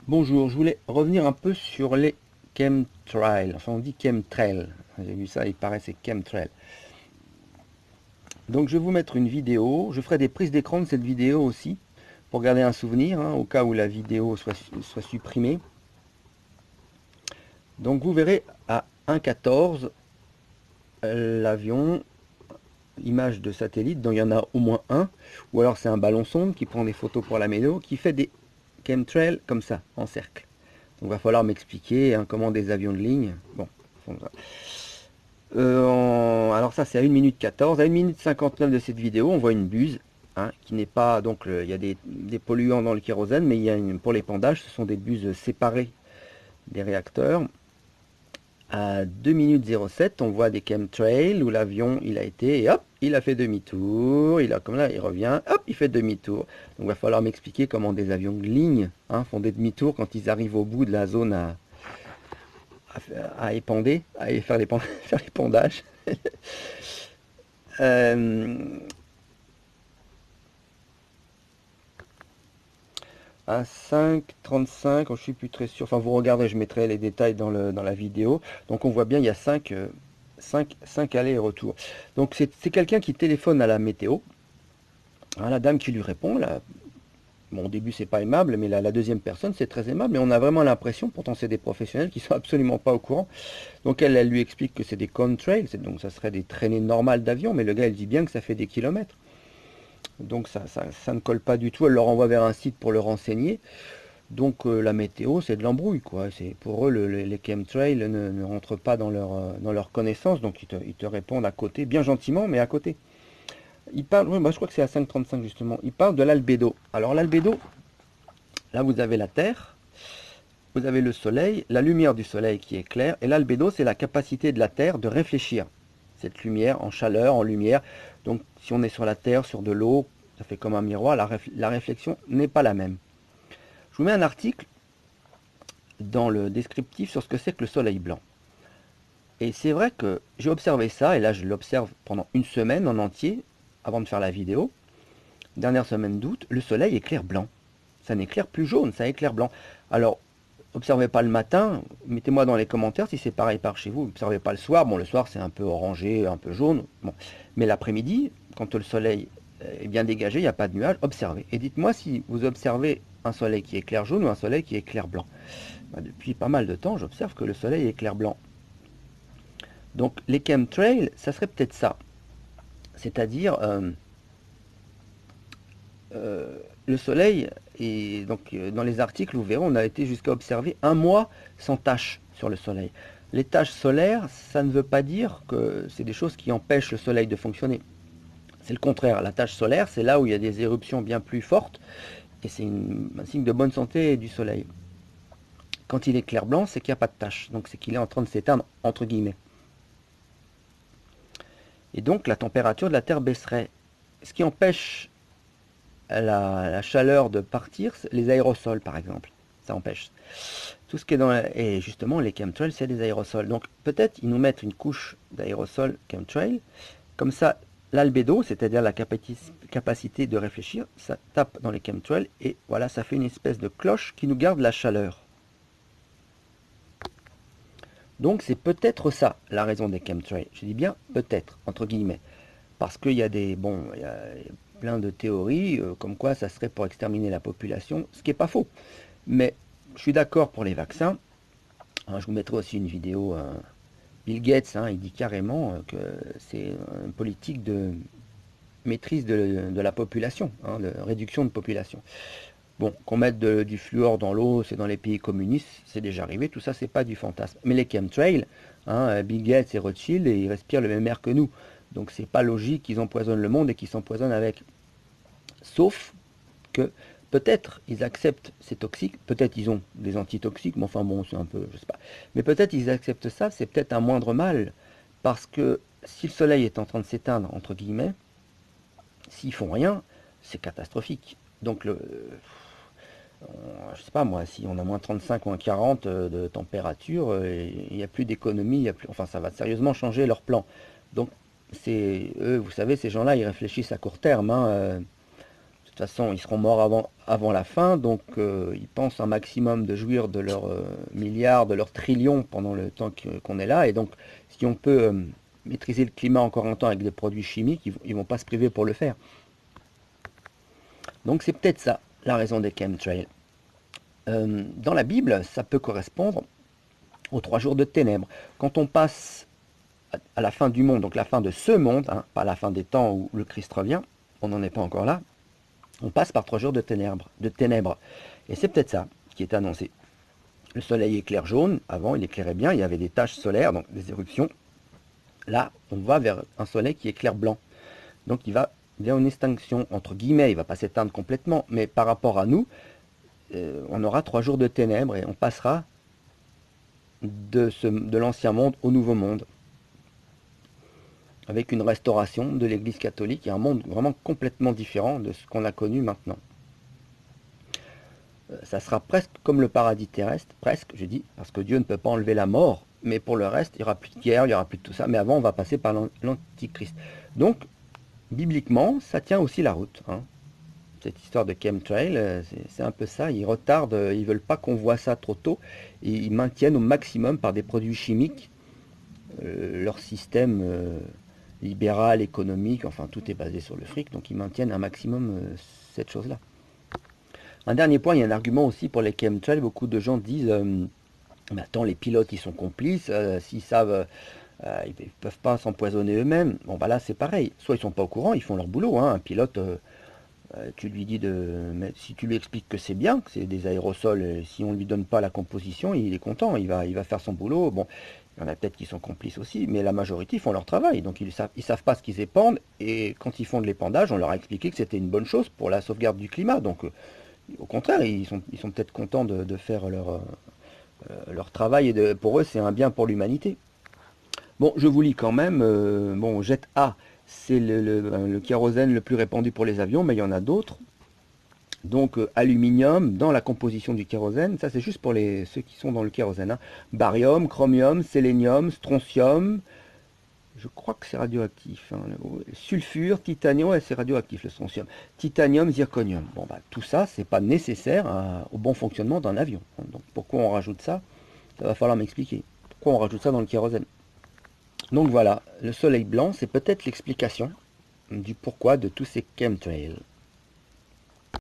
Bonjour, je voulais revenir un peu sur les chemtrails. Enfin, on dit chemtrail. J'ai vu ça, il paraît c'est chemtrail. Donc, je vais vous mettre une vidéo. Je ferai des prises d'écran de cette vidéo aussi pour garder un souvenir, hein, au cas où la vidéo soit supprimée. Donc, vous verrez à 1,14 l'avion, image de satellite, donc il y en a au moins un, ou alors c'est un ballon sonde qui prend des photos pour la météo, qui fait des chemtrails comme ça, en cercle. Donc, il va falloir m'expliquer hein, comment des avions de ligne. Bon, alors ça c'est à 1 minute 14. À 1 minute 59 de cette vidéo, on voit une buse, hein, qui n'est pas... Donc il y a des polluants dans le kérosène, mais il y a pour l'épandage, ce sont des buses séparées des réacteurs. À 2 minutes 07, on voit des chemtrails où l'avion il a été, et hop, il a fait demi-tour, il a comme là, il revient, hop, il fait demi-tour. Donc il va falloir m'expliquer comment des avions de ligne hein, font des demi-tours quand ils arrivent au bout de la zone à épander, à faire faire l'épandage. Euh, à 5,35, je suis plus très sûr. Enfin, vous regardez, je mettrai les détails dans la vidéo. Donc, on voit bien, il y a 5 allers et retours. Donc, c'est quelqu'un qui téléphone à la météo. Hein, la dame qui lui répond, là, bon, au début, c'est pas aimable, mais la deuxième personne, c'est très aimable. Et on a vraiment l'impression, pourtant, c'est des professionnels qui sont absolument pas au courant. Donc, elle lui explique que c'est des contrails, donc ça serait des traînées normales d'avion, mais le gars, il dit bien que ça fait des kilomètres. Donc, ça ne colle pas du tout. Elle leur envoie vers un site pour le renseigner. Donc la météo, c'est de l'embrouille, quoi. C'est pour eux, les chemtrails ne rentrent pas dans leur connaissance, donc ils te répondent à côté, bien gentiment, mais à côté. Ils parlent, ouais, bah, je crois que c'est à 5,35 justement. Ils parlent de l'albédo. Alors l'albédo, là vous avez la Terre, vous avez le Soleil, la lumière du Soleil qui est claire, et l'albédo, c'est la capacité de la Terre de réfléchir cette lumière en chaleur, en lumière. Donc si on est sur la Terre, sur de l'eau, ça fait comme un miroir, la réflexion n'est pas la même. Je vous mets un article dans le descriptif sur ce que c'est que le soleil blanc. Et c'est vrai que j'ai observé ça, et là je l'observe pendant une semaine en entier, avant de faire la vidéo. Dernière semaine d'août, le soleil éclaire blanc. Ça n'éclaire plus jaune, ça éclaire blanc. Alors, observez pas le matin, mettez-moi dans les commentaires si c'est pareil par chez vous. Observez pas le soir, bon le soir c'est un peu orangé, un peu jaune. Bon. Mais l'après-midi, quand le soleil est bien dégagé, il n'y a pas de nuages, observez. Et dites-moi si vous observez un soleil qui éclaire jaune ou un soleil qui éclaire blanc. Bah, depuis pas mal de temps, j'observe que le soleil éclaire blanc. Donc les chemtrails, ça serait peut-être ça. C'est-à-dire le soleil, et donc dans les articles, vous verrez, on a été jusqu'à observer un mois sans taches sur le soleil. Les taches solaires, ça ne veut pas dire que c'est des choses qui empêchent le soleil de fonctionner. C'est le contraire. La tache solaire, c'est là où il y a des éruptions bien plus fortes, et c'est un signe de bonne santé du soleil. Quand il est clair blanc, c'est qu'il n'y a pas de tache, donc c'est qu'il est en train de s'éteindre, entre guillemets. Et donc la température de la Terre baisserait. Ce qui empêche la chaleur de partir, les aérosols par exemple. Ça empêche. Tout ce qui est dans et justement les chemtrails, c'est des aérosols. Donc peut-être ils nous mettent une couche d'aérosols chemtrail. Comme ça, l'albédo, c'est-à-dire la capacité de réfléchir, ça tape dans les chemtrails et voilà, ça fait une espèce de cloche qui nous garde la chaleur. Donc c'est peut-être ça la raison des chemtrails. Je dis bien peut-être, entre guillemets. Parce qu'il y a il y a plein de théories comme quoi ça serait pour exterminer la population, ce qui n'est pas faux. Mais je suis d'accord pour les vaccins. Hein, je vous mettrai aussi une vidéo. Bill Gates, hein, il dit carrément que c'est une politique de maîtrise de la population, hein, de réduction de population. Bon, qu'on mette du fluor dans l'eau, c'est dans les pays communistes, c'est déjà arrivé, tout ça c'est pas du fantasme. Mais les chemtrails, hein, Bill Gates et Rothschild, ils respirent le même air que nous. Donc c'est pas logique qu'ils empoisonnent le monde et qu'ils s'empoisonnent avec. Sauf que peut-être ils acceptent ces toxiques, peut-être ils ont des antitoxiques, mais enfin bon, c'est un peu, je sais pas. Mais peut-être ils acceptent ça, c'est peut-être un moindre mal, parce que si le soleil est en train de s'éteindre, entre guillemets, s'ils font rien, c'est catastrophique. Donc je sais pas moi, si on a moins 35, moins 40 de température, il n'y a plus d'économie, il y a plus, enfin ça va sérieusement changer leur plan. Donc c'est eux, vous savez, ces gens-là, ils réfléchissent à court terme. Hein, toute façon, ils seront morts avant la fin, donc ils pensent un maximum de jouir de leurs milliards, de leurs trillions pendant le temps qu'on est là. Et donc, si on peut maîtriser le climat encore un temps avec des produits chimiques, ils vont pas se priver pour le faire. Donc c'est peut-être ça, la raison des chemtrails. Dans la Bible, ça peut correspondre aux 3 jours de ténèbres. Quand on passe à la fin du monde, donc la fin de ce monde, hein, pas la fin des temps où le Christ revient, on n'en est pas encore là, on passe par 3 jours de ténèbres. Et c'est peut-être ça qui est annoncé. Le soleil éclaire jaune, avant il éclairait bien, il y avait des taches solaires, donc des éruptions. Là, on va vers un soleil qui éclaire blanc. Donc il va vers une extinction, entre guillemets, il ne va pas s'éteindre complètement, mais par rapport à nous, on aura 3 jours de ténèbres et on passera de l'ancien monde au nouveau monde, avec une restauration de l'Église catholique et un monde vraiment complètement différent de ce qu'on a connu maintenant. Ça sera presque comme le paradis terrestre, presque, je dis, parce que Dieu ne peut pas enlever la mort, mais pour le reste, il n'y aura plus de guerre, il n'y aura plus de tout ça, mais avant, on va passer par l'Antichrist. Donc, bibliquement, ça tient aussi la route, hein. Cette histoire de chemtrail, c'est un peu ça, ils retardent, ils veulent pas qu'on voit ça trop tôt, et ils maintiennent au maximum par des produits chimiques leur système libéral, économique, enfin tout est basé sur le fric, donc ils maintiennent un maximum cette chose-là. Un dernier point, il y a un argument aussi pour les chemtrails, beaucoup de gens disent, mais attends, les pilotes ils sont complices, s'ils savent, ils ne peuvent pas s'empoisonner eux-mêmes. Bon bah là c'est pareil, soit ils sont pas au courant, ils font leur boulot, hein. Un pilote, tu lui dis si tu lui expliques que c'est bien, que c'est des aérosols, si on lui donne pas la composition, il est content, il va faire son boulot. Bon, il y en a peut-être qui sont complices aussi, mais la majorité ils font leur travail, donc ils savent pas ce qu'ils épandent, et quand ils font de l'épandage, on leur a expliqué que c'était une bonne chose pour la sauvegarde du climat, donc au contraire, ils sont peut-être contents de faire leur travail, et pour eux c'est un bien pour l'humanité. Bon, je vous lis quand même. Bon, Jet A, c'est le kérosène le plus répandu pour les avions, mais il y en a d'autres. Donc, aluminium dans la composition du kérosène, ça c'est juste pour ceux qui sont dans le kérosène, hein. Barium, chromium, sélénium, strontium, je crois que c'est radioactif, hein. Sulfure, titanium, ouais, c'est radioactif le strontium. Titanium, zirconium. Bon, bah, tout ça, c'est pas nécessaire au bon fonctionnement d'un avion. Donc, pourquoi on rajoute ça? Ça va falloir m'expliquer. Pourquoi on rajoute ça dans le kérosène? Donc voilà, le soleil blanc, c'est peut-être l'explication du pourquoi de tous ces chemtrails.